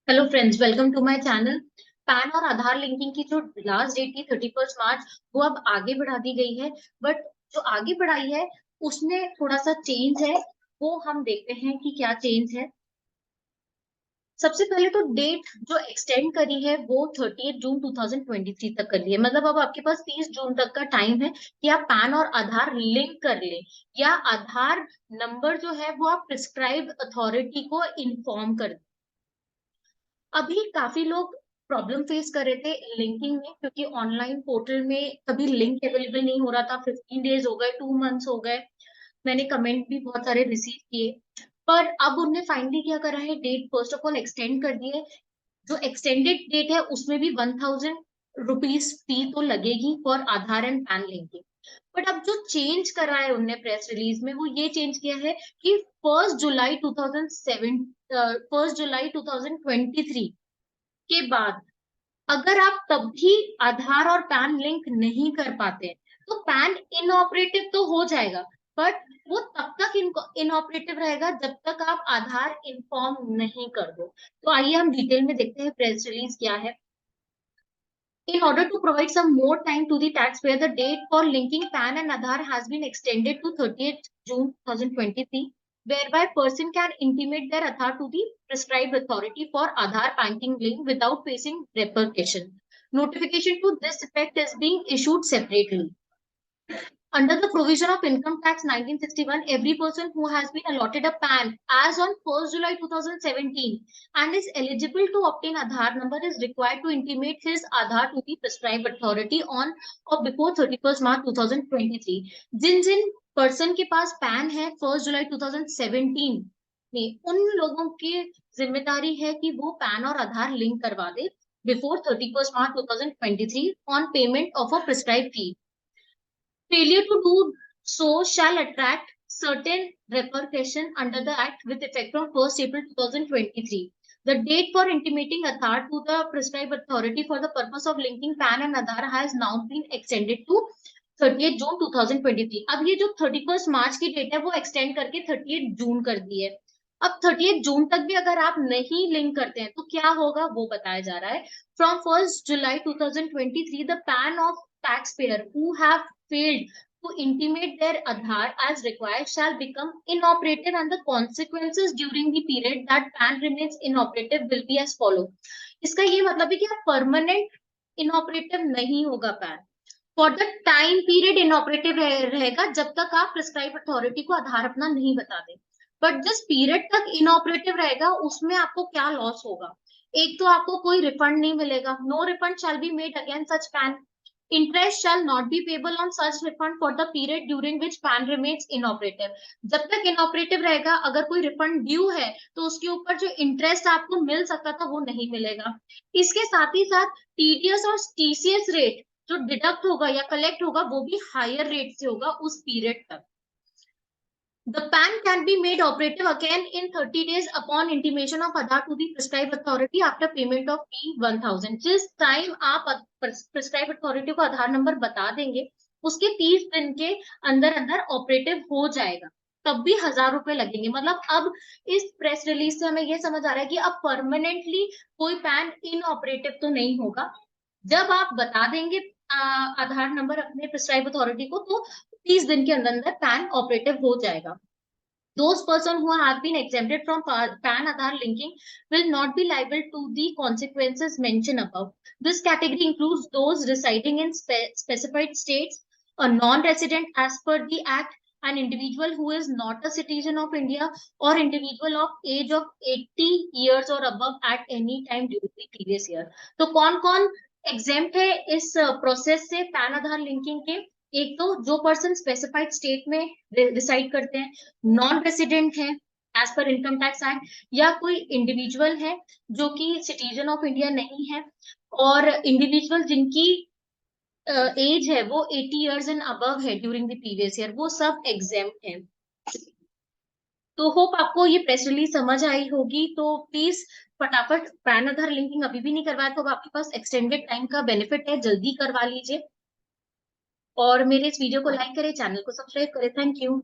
Hello friends, welcome to my channel. PAN और Aadhaar linking की जो लास्ट डेट थी 31 मार्च, वो अब आगे बढ़ा दी गई है। बट जो आगे बढ़ाई है उसमें थोड़ा सा चेंज है। वो हम देखते हैं कि क्या चेंज है। सबसे पहले तो डेट जो एक्सटेंड करी है वो 30 जून 2023 तक कर ली है। मतलब अब आपके पास 30 जून तक का टाइम है कि आप पैन और आधार लिंक कर ले, या आधार नंबर जो है वो आप प्रिस्क्राइब अथॉरिटी को इन्फॉर्म कर। अभी काफी लोग प्रॉब्लम फेस कर रहे थे लिंकिंग में, क्योंकि ऑनलाइन पोर्टल में कभी लिंक अवेलेबल नहीं हो रहा था। 15 डेज हो गए, 2 मंथ्स हो गए। मैंने कमेंट भी बहुत सारे रिसीव किए। पर अब उनने फाइनली क्या करा है, date first of all extend कर दी है। जो एक्सटेंडेड डेट है उसमें भी 1000 रुपीज फी तो लगेगी for Aadhaar and pan linking. But अब जो चेंज करा है उनने प्रेस रिलीज में, वो ये चेंज किया है कि 1 जुलाई 2023 के बाद अगर आप तब भी आधार और पैन लिंक नहीं कर पाते हैं, तो पैन इनऑपरेटिव तो हो जाएगा, बट वो तब तक इनऑपरेटिव रहेगा जब तक आप आधार इन्फॉर्म नहीं कर दो। तो आइए हम डिटेल में देखते हैं प्रेस रिलीज क्या है। In order to provide some more time to the taxpayer, the date for linking PAN and Aadhaar has been extended to 30th June 2023, whereby person can intimate their Aadhaar to the prescribed authority for Aadhaar banking link without facing repercussion. Notification to this effect is being issued separately. Under the provision of Income Tax 1961, every person who has been allotted a PAN as on 1st July 2017 and is eligible to obtain Aadhaar number is required to intimate his Aadhaar to the prescribed authority on or before 31st March 2023. Jin Jin person के पास pan है 1 जुलाई 2017 में, उन लोगों की जिम्मेदारी है कि वो पैन और आधार लिंक करवा दे before 31st March 2023 on payment of a prescribe fee. Failure to do so shall attract certain repercussion under the Act with effect from 1st April 2023. The date for intimating Aadhaar to the prescribed authority for the purpose of linking PAN and Aadhaar has now been extended to 30th June 2023. अब ये जो 31st मार्च की date है वो extend करके 30th जून कर दी है। अब 30th जून तक भी अगर आप नहीं लिंक करते हैं तो क्या होगा वो बताया जा रहा है। From 1st July 2023, the PAN of taxpayer who have failed to intimate their Aadhaar as required shall become inoperative, and the consequences during the period that PAN remains inoperative will be as follow. इसका ये मतलब है कि आप permanent inoperative नहीं होगा pan. For the time period inoperative रहेगा जब तक आप प्रिस्क्राइब अथॉरिटी को आधार अपना नहीं बता दें। बट जिस पीरियड तक इनऑपरेटिव रहेगा उसमें आपको क्या लॉस होगा। एक तो आपको कोई रिफंड नहीं मिलेगा। No refund shall be made against such PAN. Interest shall not be payable on such refund for the period during which PAN remains inoperative. जब तक inoperative रहेगा, अगर कोई रिफंड ड्यू है तो उसके ऊपर जो इंटरेस्ट आपको मिल सकता था वो नहीं मिलेगा। इसके साथ ही साथ टीडीएस और टीसीएस रेट जो डिडक्ट होगा या कलेक्ट होगा वो भी हायर रेट से होगा उस पीरियड तक। The PAN can be made operative again in 30 days upon intimation of Aadhaar to the prescribed authority after payment of fee 1000. जिस टाइम आप prescribed authority को आधार नंबर बता देंगे उसके 30 दिन के अंदर अंदर ऑपरेटिव हो जाएगा। तब भी 1000 रुपए लगेंगे। मतलब अब इस प्रेस रिलीज से हमें यह समझ आ रहा है कि अब परमानेंटली कोई पैन इनऑपरेटिव तो नहीं होगा। जब आप बता देंगे आधार नंबर अपने प्रिस्क्राइब अथॉरिटी को, तो 30 दिन के अंदर अंदर पैन ऑपरेटिव हो जाएगा। Those persons who have been exempted from PAN Aadhaar linking will not be liable to the consequences mentioned above. This category includes those residing in specified states, a non-resident as per the Act, an individual who is not a citizen of India, or individual of age of 80 years or above at any time during the previous year. तो कौन-कौन exempt है इस process से pan आधार linking के। एक तो जो person specified state में रिसाइड करते हैं, नॉन रेसिडेंट है as per income tax act, या कोई इंडिविजुअल है जो कि सिटीजन ऑफ इंडिया नहीं है, और इंडिविजुअल जिनकी एज है वो 80 इयर्स एंड अबव है ड्यूरिंग द प्रीवियस ईयर, वो सब एग्जेम्प्ट है। तो होप आपको ये प्रेस रिलीज समझ आई होगी। तो प्लीज फटाफट पैन आधार लिंकिंग अभी भी नहीं करवाया तो आपके पास एक्सटेंडेड टाइम का बेनिफिट है, जल्दी करवा लीजिए। और मेरे इस वीडियो को लाइक करें, चैनल को सब्सक्राइब करें। Thank you.